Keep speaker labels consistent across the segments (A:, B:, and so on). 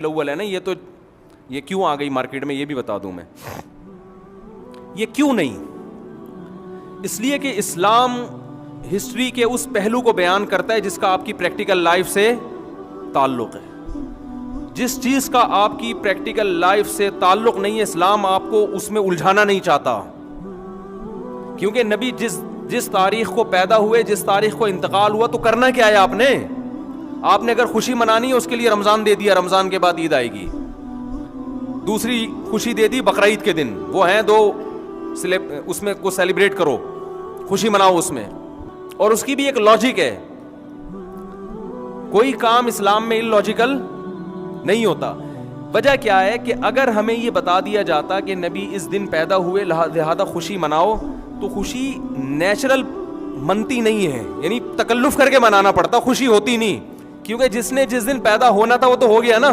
A: الاول ہے نا, یہ کیوں آ گئی مارکیٹ میں یہ بھی بتا دوں میں. یہ کیوں نہیں, اس لیے کہ اسلام ہسٹری کے اس پہلو کو بیان کرتا ہے جس کا آپ کی پریکٹیکل لائف سے تعلق ہے. جس چیز کا آپ کی پریکٹیکل لائف سے تعلق نہیں ہے, اسلام آپ کو اس میں الجھانا نہیں چاہتا. کیونکہ نبی جس تاریخ کو پیدا ہوئے, جس تاریخ کو انتقال ہوا, تو کرنا کیا ہے آپ نے اگر خوشی منانی ہے اس کے لیے رمضان دے دیا, رمضان کے بعد عید آئے گی. دوسری خوشی دے دی بقرعید کے دن, وہ ہیں دو, اس میں کو سیلیبریٹ کرو, خوشی مناؤ اس میں. اور اس کی بھی ایک لاجک ہے, کوئی کام اسلام میں اللاجیکل نہیں ہوتا. وجہ کیا ہے کہ اگر ہمیں یہ بتا دیا جاتا کہ نبی اس دن پیدا ہوئے لہذا خوشی مناؤ, تو خوشی نیچرل منتی نہیں ہے, یعنی تکلف کر کے منانا پڑتا, خوشی ہوتی نہیں. کیونکہ جس دن پیدا ہونا تھا وہ تو ہو گیا نا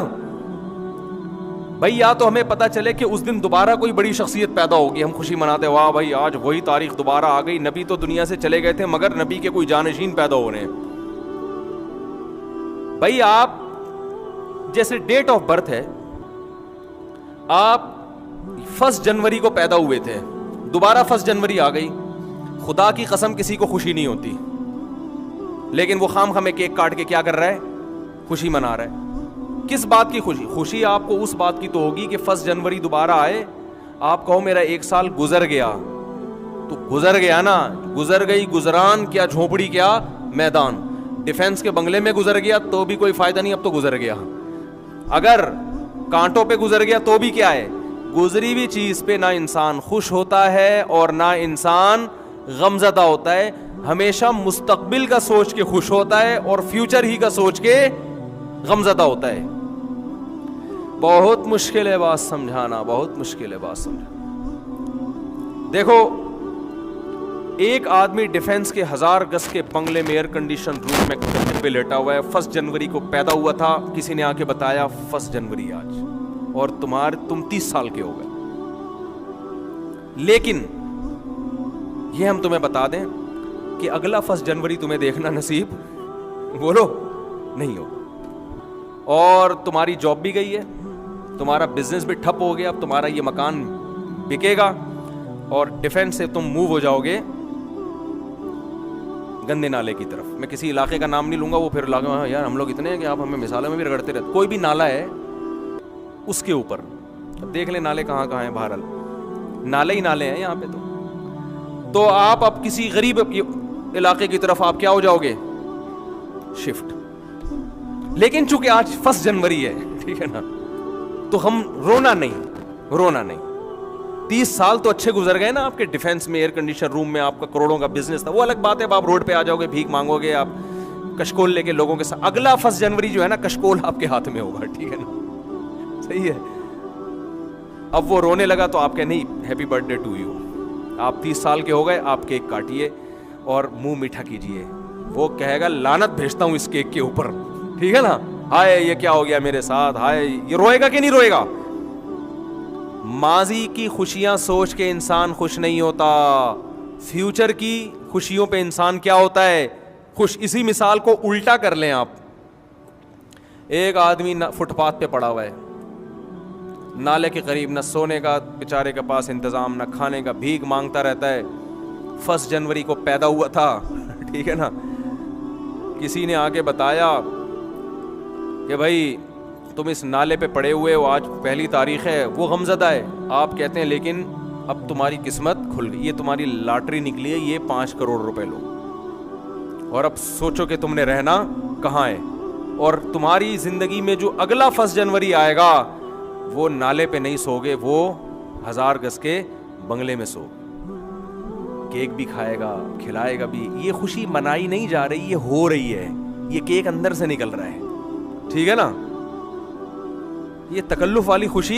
A: بھائی. یا تو ہمیں پتا چلے کہ اس دن دوبارہ کوئی بڑی شخصیت پیدا ہوگی, ہم خوشی مناتے, واہ بھائی آج وہی تاریخ دوبارہ آ گئی, نبی تو دنیا سے چلے گئے تھے مگر نبی کے کوئی جانشین پیدا ہو رہے ہیں. بھائی آپ جیسے ڈیٹ آف برتھ ہے, آپ 1 جنوری کو پیدا ہوئے تھے, دوبارہ 1 جنوری آ گئی, خدا کی قسم کسی کو خوشی نہیں ہوتی, لیکن وہ خام خامے کیک کاٹ کے کیا کر رہا ہے, خوشی منا رہا ہے. کس بات کی خوشی؟ خوشی آپ کو اس بات کی تو ہوگی کہ 1 جنوری دوبارہ آئے, آپ کہو میرا 1 سال گزر گیا, تو گزر گیا نا, گزر گئی گزران, کیا جھونپڑی کیا میدان. ڈیفنس کے بنگلے میں گزر گیا تو بھی کوئی فائدہ نہیں, اب تو گزر گیا. اگر کانٹوں پہ گزر گیا تو بھی کیا ہے, گزری ہوئی چیز پہ نہ انسان خوش ہوتا ہے اور نہ انسان غمزدہ ہوتا ہے. ہمیشہ مستقبل کا سوچ کے خوش ہوتا ہے اور فیوچر ہی کا سوچ کے غمزدہ ہوتا ہے. بہت مشکل ہے بات سمجھانا, بہت مشکل ہے بات سمجھانا. دیکھو ایک آدمی ڈیفنس کے 1000 گز کے بنگلے میں ایئر کنڈیشن روم میں پہ لیٹا ہوا ہے, 1 جنوری کو پیدا ہوا تھا, کسی نے آ کے بتایا 1 جنوری آج, اور تم 30 سال کے ہو گئے. لیکن یہ ہم تمہیں بتا دیں کہ اگلا 1 جنوری تمہیں دیکھنا نصیب بولو نہیں ہو, اور تمہاری جاب بھی گئی ہے, تمہارا بزنس بھی ٹھپ ہو گیا, اب تمہارا یہ مکان بکے گا, اور ڈیفنس سے تم موو ہو جاؤ گے گندے نالے کی طرف. میں کسی علاقے کا نام نہیں لوں گا, وہ پھر علاقے میں یار ہم لوگ اتنے ہیں کہ آپ ہمیں مثالوں میں بھی رگڑتے رہتے. کوئی بھی نالا ہے اس کے اوپر, اب دیکھ لیں نالے کہاں کہاں ہیں, بہرحال نالے ہی نالے ہیں یہاں پہ. تو آپ اب کسی غریب علاقے کی طرف آپ کیا ہو جاؤ گے, شفٹ. لیکن چونکہ آج 1 جنوری ہے, ٹھیک ہے نا, تو ہم رونا نہیں. 30 سال تو اچھے گزر گئے نا آپ کے ڈیفنس میں, ایئر کنڈیشن روم میں, آپ کا کروڑوں کا بزنس تھا, وہ الگ بات ہے. اب آپ روڈ پہ آ جاؤ گے, بھیک مانگو گے, آپ کشکول لے کے لوگوں کے ساتھ. اگلا 1 جنوری جو ہے نا, کشکول آپ کے ہاتھ میں ہوگا, ٹھیک ہے نا, صحیح ہے. اب وہ رونے لگا تو آپ کہ نہیں happy birthday to you, آپ 30 سال کے ہو گئے, آپ کیک کاٹیے اور منہ میٹھا کیجیے. وہ کہے گا لعنت بھیجتا ہوں اس کیک کے اوپر, ٹھیک ہے نا, ہائے یہ کیا ہو گیا میرے ساتھ, ہائے. یہ روئے گا کہ نہیں روئے گا؟ ماضی کی خوشیاں سوچ کے انسان خوش نہیں ہوتا, فیوچر کی خوشیوں پہ انسان کیا ہوتا ہے, خوش. اسی مثال کو الٹا کر لیں آپ. ایک آدمی فٹ پاتھ پہ پڑا ہوا ہے, نالے کے قریب, نہ سونے کا بیچارے کے پاس انتظام, نہ کھانے کا, بھیک مانگتا رہتا ہے. 1 جنوری کو پیدا ہوا تھا, ٹھیک ہے نا, کسی نے آ کے بتایا کہ بھائی تم اس نالے پہ پڑے ہوئے ہو, آج پہلی تاریخ ہے. وہ غمزدہ ہے. آپ کہتے ہیں لیکن اب تمہاری قسمت کھل گئی, یہ تمہاری لاٹری نکلی ہے, یہ 5 کروڑ روپے لو, اور اب سوچو کہ تم نے رہنا کہاں ہے, اور تمہاری زندگی میں جو اگلا 1 جنوری آئے گا وہ نالے پہ نہیں سوگے, وہ 1000 گز کے بنگلے میں سو. کیک بھی کھائے گا, کھلائے گا بھی. یہ خوشی منائی نہیں جا رہی, یہ ہو رہی ہے, یہ کیک اندر سے نکل رہا ہے, ٹھیک ہے نا. یہ تکلف والی خوشی